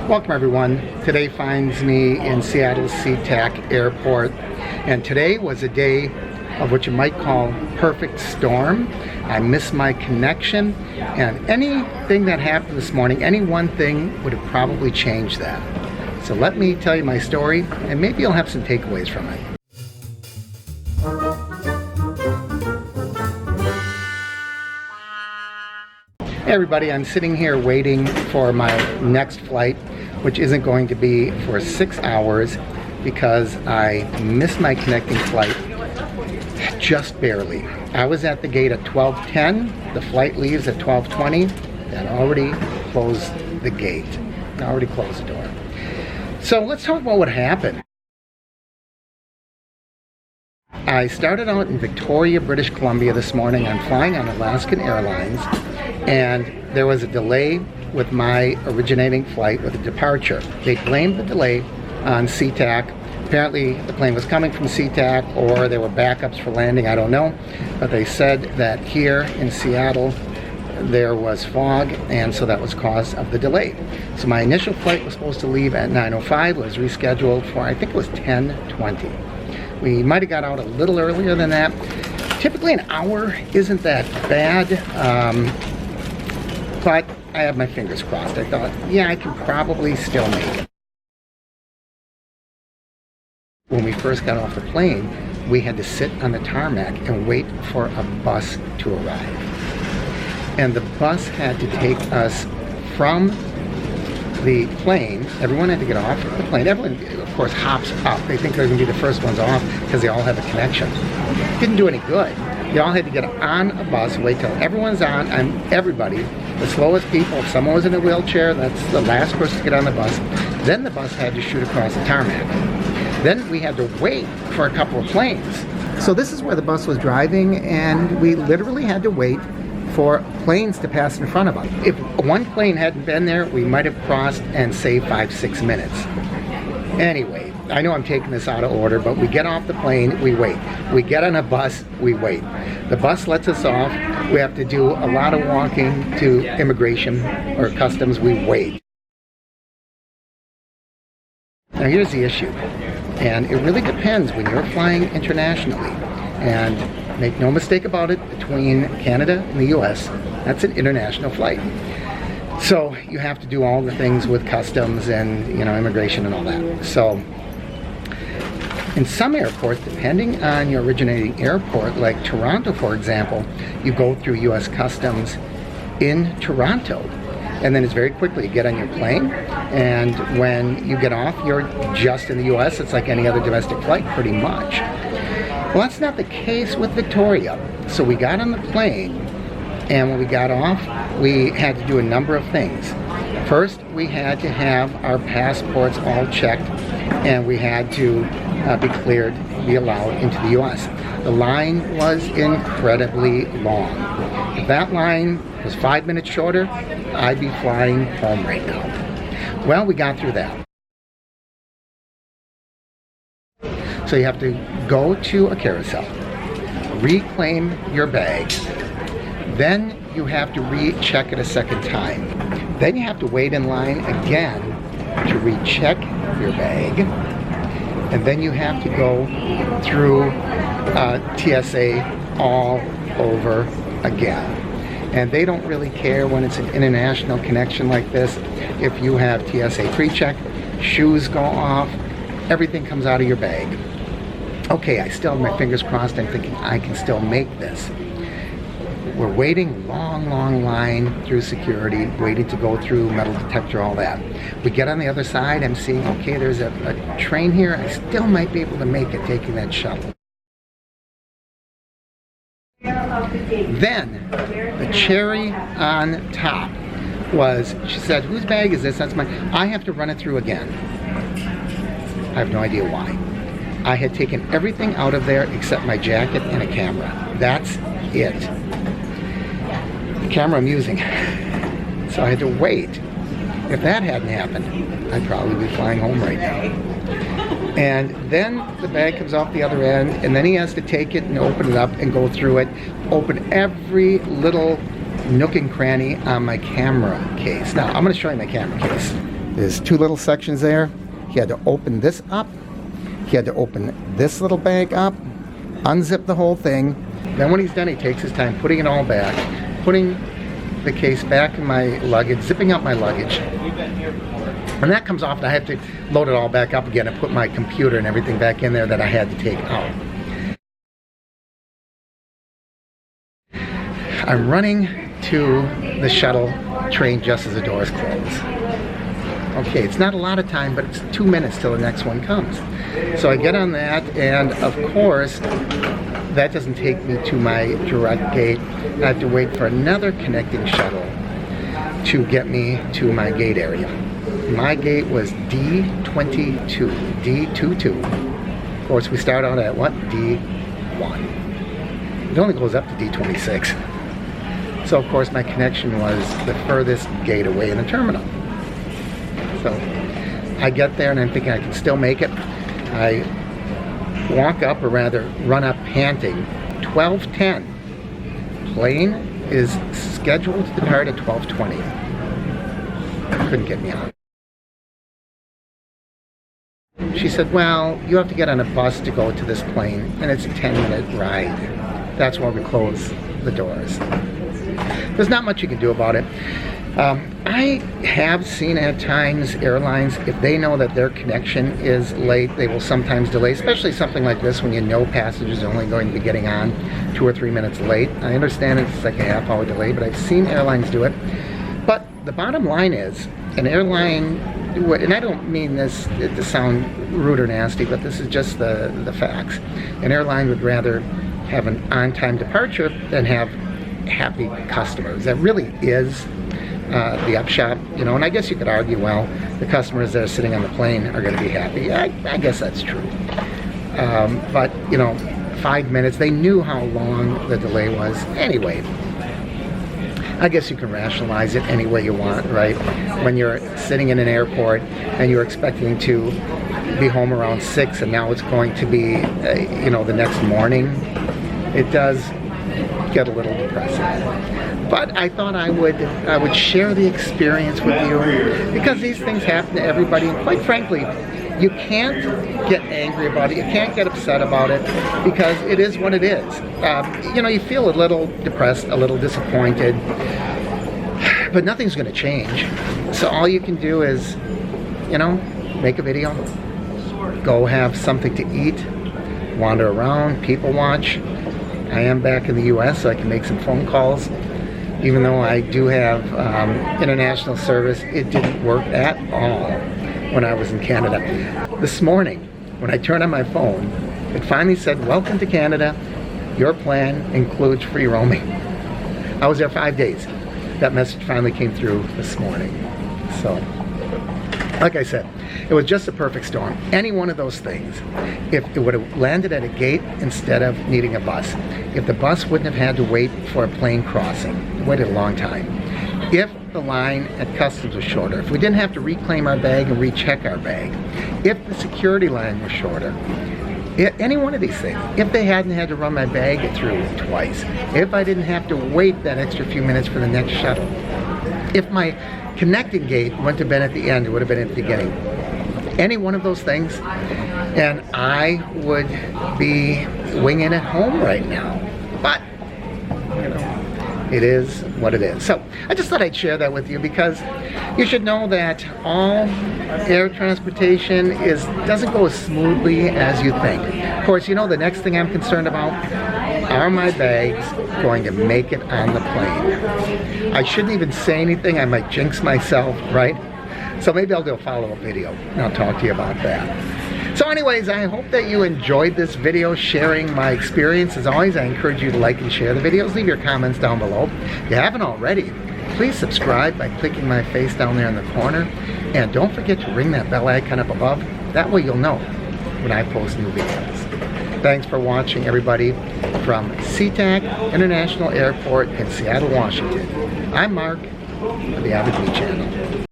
Welcome everyone. Today finds me in Seattle's SeaTac Airport, and today was a day of what you might call perfect storm. I missed my connection, and anything that happened this morning, any one thing would have probably changed that. So let me tell you my story, and maybe you'll have some takeaways from it. Hey everybody, I'm sitting here waiting for my next flight, which isn't going to be for 6 hours because I missed my connecting flight just barely. I was at the gate at 12:10, the flight leaves at 12:20, that already closed the gate, already closed the door. So let's talk about what happened. I started out in Victoria, British Columbia this morning. I'm flying on Alaskan Airlines, and there was a delay with my originating flight with a departure. They blamed the delay on SeaTac. Apparently the plane was coming from SeaTac, or there were backups for landing, I don't know. But they said that here in Seattle there was fog, and so that was cause of the delay. So my initial flight was supposed to leave at 9:05, was rescheduled for, I think it was 10:20. We might have got out a little earlier than that. Typically an hour isn't that bad, but I had my fingers crossed. I thought, yeah, I can probably still make it. When we first got off the plane, we had to sit on the tarmac and wait for a bus to arrive. And the bus had to take us from the plane. Everyone had to get off the plane. Everyone, of course, hops up. They think they're going to be the first ones off because they all have a connection. Didn't do any good. They all had to get on a bus, wait till everyone's on, and everybody, the slowest people, if someone was in a wheelchair, that's the last person to get on the bus. Then the bus had to shoot across the tarmac. Then we had to wait for a couple of planes. So this is where the bus was driving, and we literally had to wait for planes to pass in front of us. If one plane hadn't been there, we might have crossed and saved 5-6 minutes. Anyway, I know I'm taking this out of order, but we get off the plane, we wait. We get on a bus, we wait. The bus lets us off. We have to do a lot of walking to immigration or customs, we wait. Now here's the issue, and it really depends when you're flying internationally. And make no mistake about it, between Canada and the US, that's an international flight. So you have to do all the things with customs and, immigration and all that. So in some airports, depending on your originating airport, like Toronto, for example, you go through US Customs in Toronto. And then it's very quickly, you get on your plane, and when you get off, you're just in the US. It's like any other domestic flight, pretty much. Well, that's not the case with Victoria. So we got on the plane, and when we got off, we had to do a number of things. First, we had to have our passports all checked, and we had to be cleared, be allowed into the US. The line was incredibly long. If that line was 5 minutes shorter, I'd be flying home right now. Well, we got through that. So you have to go to a carousel, reclaim your bag, then you have to recheck it a second time. Then you have to wait in line again to recheck your bag, and then you have to go through TSA all over again. And they don't really care when it's an international connection like this. If you have TSA pre-check, shoes go off, everything comes out of your bag. Okay, I still have my fingers crossed. I'm thinking I can still make this. We're waiting, long line through security, waiting to go through metal detector, all that. We get on the other side, I'm seeing, okay, there's a train here. I still might be able to make it taking that shuttle. Then, the cherry on top was, she said, whose bag is this? That's mine. I have to run it through again. I have no idea why. I had taken everything out of there except my jacket and a camera. That's it. The camera I'm using. So I had to wait. If that hadn't happened, I'd probably be flying home right now. And then the bag comes off the other end, and then he has to take it and open it up and go through it, open every little nook and cranny on my camera case. Now, I'm going to show you my camera case. There's two little sections there. He had to open this up. He had to open this little bag up, unzip the whole thing. Then when he's done, he takes his time putting it all back, putting the case back in my luggage, zipping up my luggage. When that comes off, I have to load it all back up again and put my computer and everything back in there that I had to take out. I'm running to the shuttle train just as the doors close. Okay, it's not a lot of time, but it's 2 minutes till the next one comes. So I get on that, and of course, that doesn't take me to my direct gate. I have to wait for another connecting shuttle to get me to my gate area. My gate was D22, D22. Of course, we start out at what? D1. It only goes up to D26. So of course my connection was the furthest gate away in the terminal. So I get there and I'm thinking I can still make it. I walk up, or rather run up panting. 12:10. Plane is scheduled to depart at 12:20. Couldn't get me on. She said, well, you have to get on a bus to go to this plane, and it's a 10-minute ride. That's why we close the doors. There's not much you can do about it. I have seen at times airlines, if they know that their connection is late, they will sometimes delay, especially something like this when you know passengers are only going to be getting on 2 or 3 minutes late. I understand it's like a half-hour delay, but I've seen airlines do it. But the bottom line is, an airline, and I don't mean this to sound rude or nasty, but this is just the facts. An airline would rather have an on-time departure than have happy customers. That really is the upshot, you know, and I guess you could argue, well, the customers that are sitting on the plane are going to be happy. I guess that's true. But, you know, 5 minutes, they knew how long the delay was. Anyway, I guess you can rationalize it any way you want, right? When you're sitting in an airport and you're expecting to be home around 6 and now it's going to be, you know, the next morning, it does get a little depressing. But I thought I would share the experience with you, because these things happen to everybody, and quite frankly, you can't get angry about it, you can't get upset about it, because it is what it is. You know, you feel a little depressed, a little disappointed, but nothing's going to change. So all you can do is, you know, make a video, go have something to eat, wander around, people watch. I am back in the US, so I can make some phone calls. Even though I do have international service, it didn't work at all when I was in Canada. This morning, when I turned on my phone, it finally said, welcome to Canada, your plan includes free roaming. I was there 5 days. That message finally came through this morning. So, like I said, it was just a perfect storm. Any one of those things, if it would have landed at a gate instead of needing a bus, if the bus wouldn't have had to wait for a plane crossing, it waited a long time, if the line at customs was shorter, if we didn't have to reclaim our bag and recheck our bag, if the security line was shorter, any one of these things, if they hadn't had to run my bag through twice, if I didn't have to wait that extra few minutes for the next shuttle, if my connecting gate wouldn't have been at the end, it would have been at the beginning. Any one of those things, and I would be winging it home right now. But, you know, it is what it is. So I just thought I'd share that with you, because you should know that all air transportation doesn't go as smoothly as you think. Of course, you know, the next thing I'm concerned about, are my bags going to make it on the plane? I shouldn't even say anything, I might jinx myself, right? So maybe I'll do a follow-up video and I'll talk to you about that. So anyways, I hope that you enjoyed this video sharing my experience. As always, I encourage you to like and share the videos. Leave your comments down below. If you haven't already, please subscribe by clicking my face down there in the corner. And don't forget to ring that bell icon up above. That way you'll know when I post new videos. Thanks for watching, everybody, from SeaTac International Airport in Seattle, Washington. I'm Mark of the Avid Bee Channel.